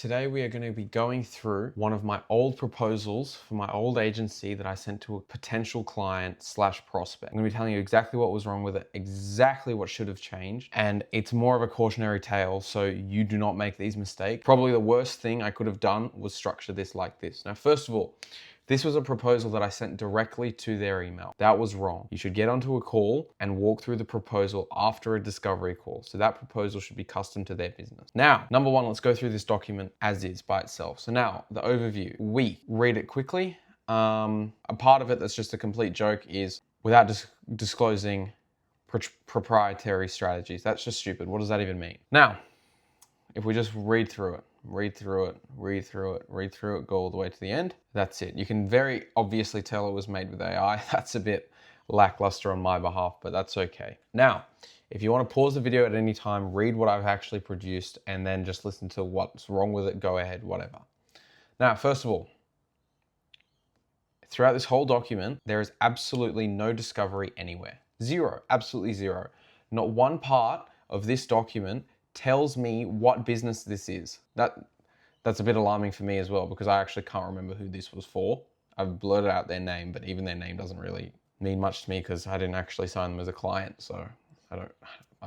Today we are going to be going through one of my old proposals for my old agency that I sent to a potential client slash prospect. I'm going to be telling you exactly what was wrong with it, exactly what should have changed, and it's more of a cautionary tale so you do not make these mistakes. Probably the worst thing I could have done was structure this like this. Now, first of all, this was a proposal that I sent directly to their email. That was wrong. You should get onto a call and walk through the proposal after a discovery call. So that proposal should be custom to their business. Now, number one, let's go through this document as is by itself. So now, the overview. We read it quickly. A part of it that's just a complete joke is without disclosing proprietary strategies. That's just stupid. What does that even mean? Now, if we just read through it, go all the way to the end. That's it. You can very obviously tell it was made with AI. That's a bit lackluster on my behalf, but that's okay. Now, if you want to pause the video at any time, read what I've actually produced, and then just listen to what's wrong with it, go ahead, whatever. Now, first of all, throughout this whole document, there is absolutely no discovery anywhere. Zero, absolutely zero. Not one part of this document tells me what business this is. That's a bit alarming for me as well, because I actually can't remember who this was for. I've blurted out their name, but even their name doesn't really mean much to me because I didn't actually sign them as a client, so I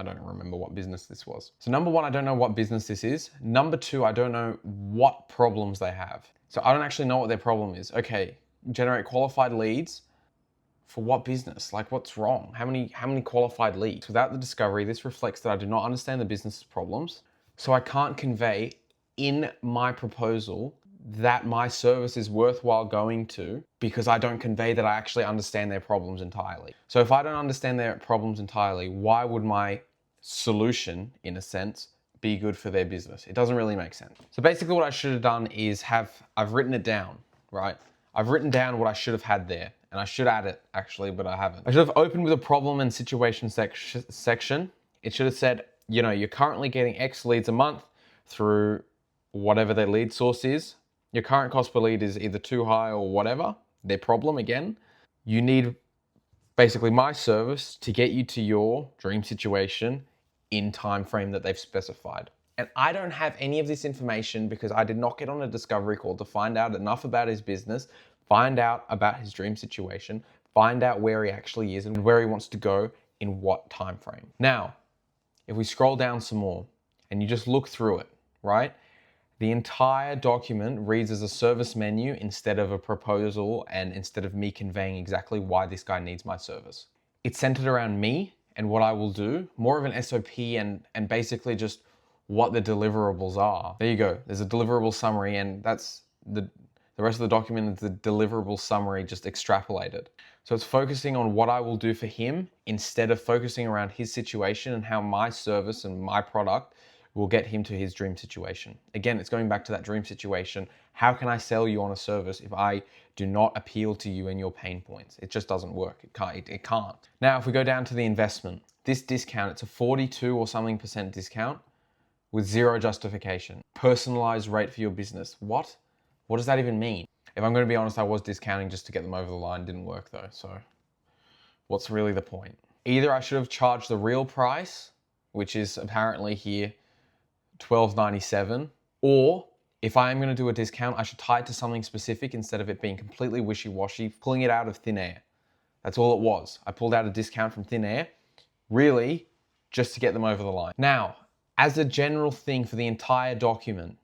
don't remember what business this was. So number one, I don't know what business this is. Number two, I don't know what problems they have. So I don't actually know what their problem is. Okay, generate qualified leads. For what business? Like, what's wrong? How many qualified leads? Without the discovery, this reflects that I do not understand the business's problems. So I can't convey in my proposal that my service is worthwhile going to, because I don't convey that I actually understand their problems entirely. So if I don't understand their problems entirely, why would my solution, in a sense, be good for their business? It doesn't really make sense. So basically what I should have done is I've written it down, right? I've written down what I should have had there, and I should add it actually, but I haven't. I should have opened with a problem and situation section. It should have said, you're currently getting X leads a month through whatever their lead source is. Your current cost per lead is either too high or whatever, their problem again. You need basically my service to get you to your dream situation in time frame that they've specified. And I don't have any of this information because I did not get on a discovery call to find out enough about his business, find out about his dream situation, find out where he actually is and where he wants to go in what time frame. Now, if we scroll down some more and you just look through it, right? The entire document reads as a service menu instead of a proposal and instead of me conveying exactly why this guy needs my service. It's centered around me and what I will do, more of an SOP and basically just what the deliverables are. There you go. There's a deliverable summary, and that's the rest of the document is the deliverable summary just extrapolated. So it's focusing on what I will do for him instead of focusing around his situation and how my service and my product will get him to his dream situation. Again, it's going back to that dream situation. How can I sell you on a service if I do not appeal to you and your pain points? It just doesn't work. It can't. Now, if we go down to the investment, this discount, it's a 42 or something % discount with zero justification. Personalized rate for your business. What? What does that even mean? If I'm going to be honest, I was discounting just to get them over the line. Didn't work though. So what's really the point? Either I should have charged the real price, which is apparently here $12.97, or if I am going to do a discount, I should tie it to something specific instead of it being completely wishy-washy, pulling it out of thin air. That's all it was. I pulled out a discount from thin air, really just to get them over the line. Now, as a general thing for the entire document,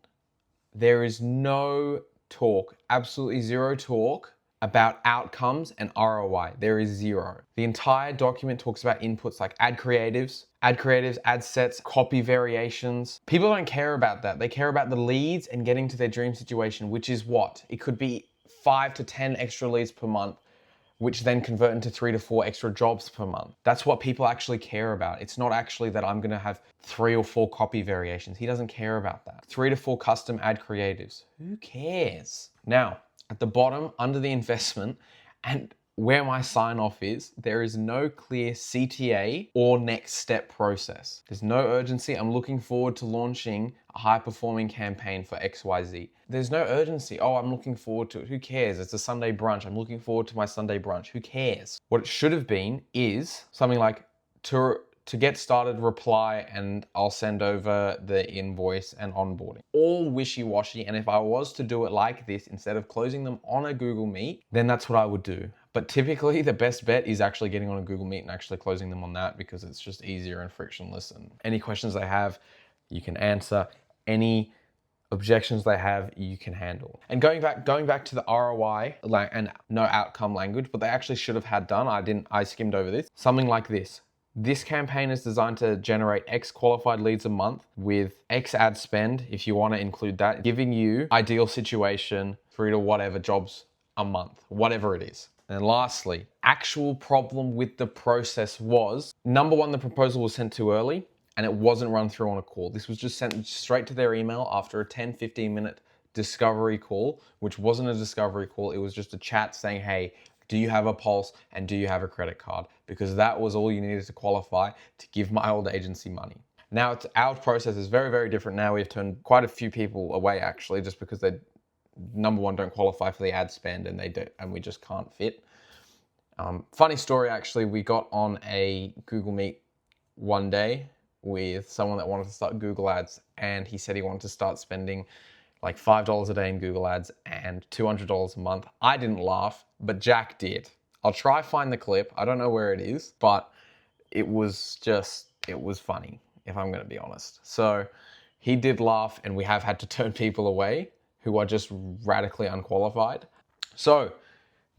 there is no talk, absolutely zero talk about outcomes and ROI. There is zero. The entire document talks about inputs like ad creatives, ad sets, copy variations. People don't care about that. They care about the leads and getting to their dream situation, which is what? It could be 5 to 10 extra leads per month, which then convert into 3 to 4 extra jobs per month. That's what people actually care about. It's not actually that I'm gonna have 3 or 4 copy variations. He doesn't care about that. 3 to 4 custom ad creatives. Who cares? Now, at the bottom, under the investment, and where my sign off is, there is no clear CTA or next step process. There's no urgency. I'm looking forward to launching a high performing campaign for XYZ. There's no urgency. Oh, I'm looking forward to it. Who cares? It's a Sunday brunch. I'm looking forward to my Sunday brunch. Who cares? What it should have been is something like to to get started, reply, and I'll send over the invoice and onboarding. All wishy-washy, and if I was to do it like this, instead of closing them on a Google Meet, then that's what I would do. But typically the best bet is actually getting on a Google Meet and actually closing them on that, because it's just easier and frictionless. And any questions they have, you can answer. Any objections they have, you can handle. And going back to the ROI and no outcome language, but they actually should have had done, I skimmed over this. Something like this. This campaign is designed to generate X qualified leads a month with X ad spend, if you want to include that, giving you ideal situation 3 to whatever jobs a month, whatever it is. And lastly, actual problem with the process was, number one, the proposal was sent too early and it wasn't run through on a call. This was just sent straight to their email after a 10-15 minute discovery call, which wasn't a discovery call. It was just a chat saying, hey, do you have a pulse and do you have a credit card? Because that was all you needed to qualify to give my old agency money. Now our process is very, very different now. We've turned quite a few people away actually, just because they, number one, don't qualify for the ad spend and we just can't fit. Funny story, actually, we got on a Google Meet one day with someone that wanted to start Google Ads, and he said he wanted to start spending like $5 a day in Google Ads and $200 a month. I didn't laugh, but Jack did. I'll try find the clip. I don't know where it is, but it was funny, if I'm going to be honest. So he did laugh, and we have had to turn people away who are just radically unqualified. So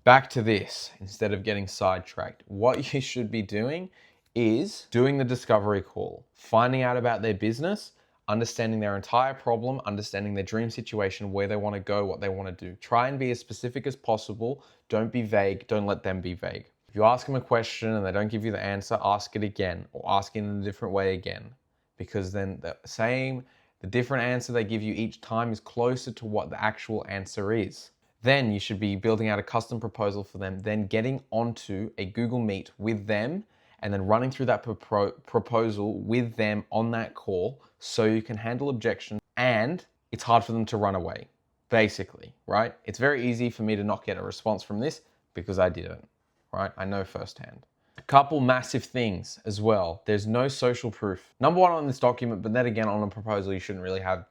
back to this, instead of getting sidetracked, what you should be doing is doing the discovery call, finding out about their business, understanding their entire problem, understanding their dream situation, where they want to go, what they want to do. Try and be as specific as possible. Don't be vague. Don't let them be vague. If you ask them a question and they don't give you the answer, ask it again, or ask it in a different way again, because then the different answer they give you each time is closer to what the actual answer is. Then you should be building out a custom proposal for them, then getting onto a Google Meet with them, and then running through that proposal with them on that call, so you can handle objections and it's hard for them to run away, basically, right? It's very easy for me to not get a response from this because I didn't, right? I know firsthand. A couple massive things as well. There's no social proof. Number one on this document, but then again on a proposal, you shouldn't really have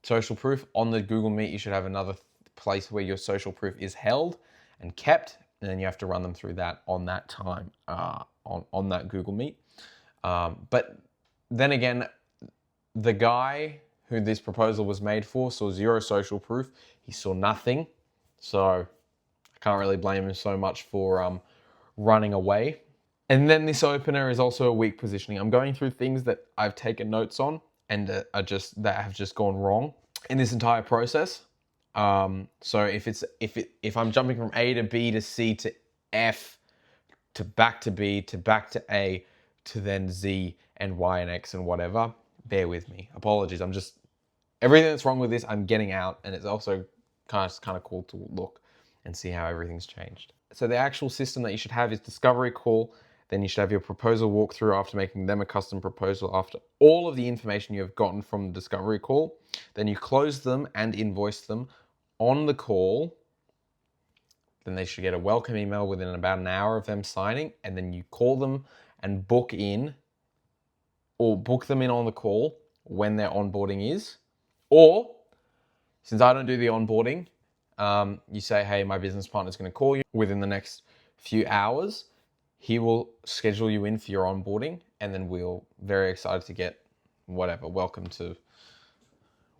social proof. On the Google Meet, you should have another place where your social proof is held and kept, and then you have to run them through that on that time on that Google Meet. But then again, the guy who this proposal was made for saw zero social proof. He saw nothing. So I can't really blame him so much for running away. And then this opener is also a weak positioning. I'm going through things that I've taken notes on and that have just gone wrong in this entire process. So if I'm jumping from A to B to C to F to back to B to back to A to then Z and Y and X and whatever, bear with me. Apologies. Everything that's wrong with this, I'm getting out, and it's also kind of cool to look and see how everything's changed. So the actual system that you should have is discovery call. Then you should have your proposal walkthrough after making them a custom proposal after all of the information you have gotten from the discovery call. Then you close them and invoice them on the call. Then they should get a welcome email within about an hour of them signing, and then you call them and book them in on the call when their onboarding is. Or, since I don't do the onboarding, you say, hey, my business partner is going to call you within the next few hours. He will schedule you in for your onboarding, and then we'll very excited to get whatever, welcome to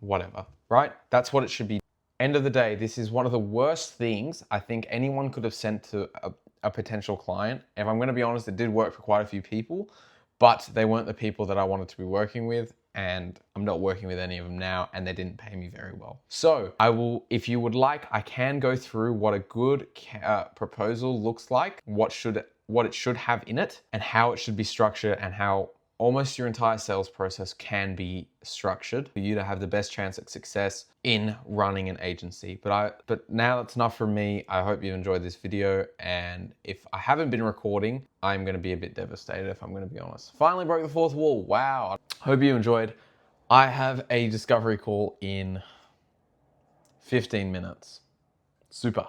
whatever, right? That's what it should be. End of the day, this is one of the worst things I think anyone could have sent to a potential client. If I'm going to be honest, it did work for quite a few people, but they weren't the people that I wanted to be working with, and I'm not working with any of them now, and they didn't pay me very well. So I will, if you would like, I can go through what a good proposal looks like, what it should have in it, and how it should be structured, and how almost your entire sales process can be structured for you to have the best chance at success in running an agency. But now that's enough from me. I hope you enjoyed this video, and if I haven't been recording, I'm going to be a bit devastated, if I'm going to be honest. Finally broke the fourth wall. Wow. Hope you enjoyed. I have a discovery call in 15 minutes. Super.